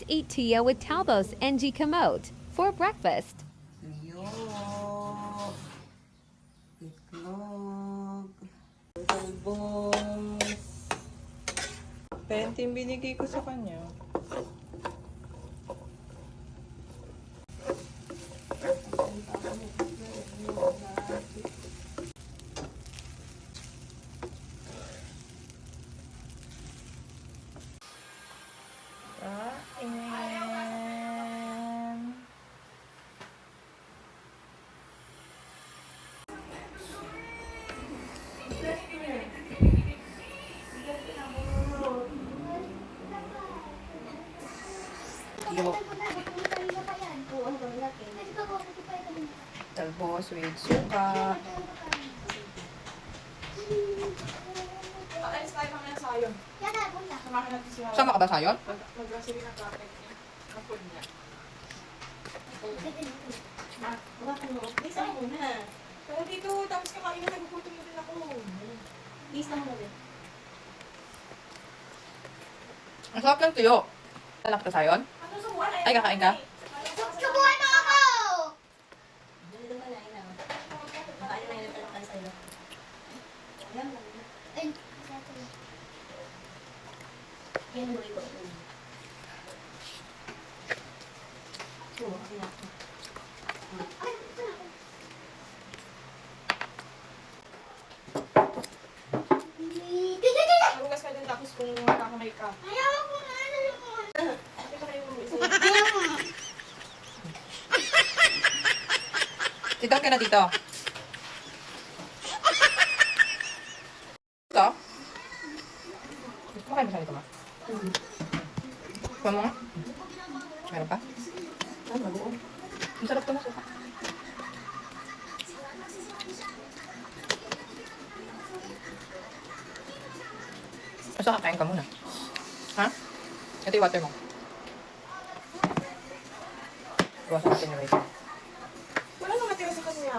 Let's eat Tia with Talbos and G. Camote for breakfast. Tuyo. Itlog. Talbos. 20 yung binigay ko sa kanya. Talbos with suka. Alis tayo mamaya sa ayon. Samahan natin si Howard. Sama ka ba sayon? Mag-grocery na kapit niya. Ang food niya. Isa mo na. Pero dito, tapos kakain na, nagugutom na din ako. Isa mo na. Ang sarap ng tuyo. Anak ka sayon? Ano sa buwan? Ay, kakain ka? Subuhan mo ako! Dito ka na, ina. Makain na yun talaga sa'yo. Ayan lang. Ay, yan mo ito. Oo, okay na. Marugas ka din tapos kung makakamay ka. Ayaw ko na. Ito ka yung isa. Sit down ka na dito. Ito? Kumakain mo sa nito, ma? Kuha mo nga. Meron pa? Ang sarap ito na suka. Basta kakain ka muna. Ha? Ito yung water mo. Iwasan natin yung waiter. Wala nang natira sa kanya.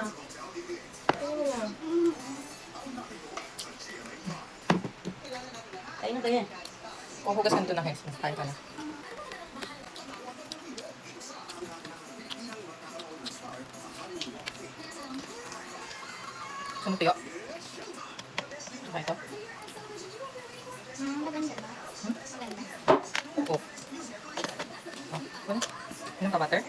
Tingnan mo na. Kain na kayo. Kung hugasan ito ng hands mo, kain ka na. Sumutuyo. Saka ito. Maganda ba? Maganda. Oo. Oh, ano? Inom ka butter?